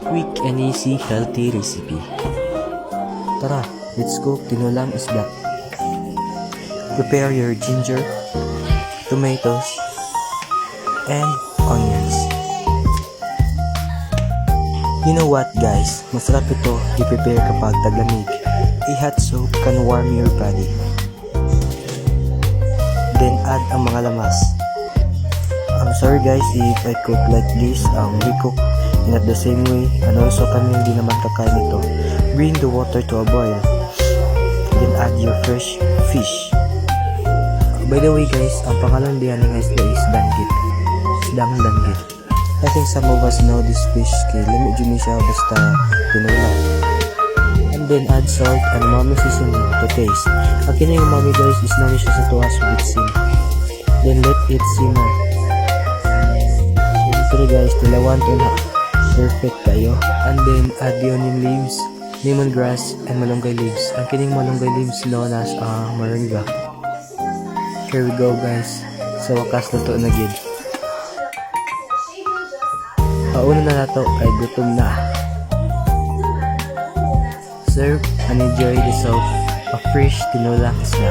quick and easy healthy recipe. Tara, let's cook tinolang isda. Prepare your ginger, tomatoes, and onions. You know what guys, masarap ito i-prepare kapag taglamig. A hot soup can warm your body. Then add ang mga lamas. I'm sorry guys if I cook like this, we cook in at the same way, and also kami hindi naman kakain ito. Bring the water to a boil. Then add your fresh fish. By the way guys, ang pangalan diyan ng isda is danggit. Isdang danggit. I think some of us know this fish kay lamig dyan siya basta tinola. And then add salt and umami seasoning to taste. Ang kinay umami guys is nami siya sa tuwas with sin. Then let it simmer. Siyempre guys, tilawan to na perfect kayo. And then add the onion leaves, lemongrass, and malunggay leaves. Ang kining malunggay leaves known as moringa. Here we go guys. Sa wakas na to na gid. Pauna na nato kay gutom na. Serve and enjoy the soup of fresh tinolang isda.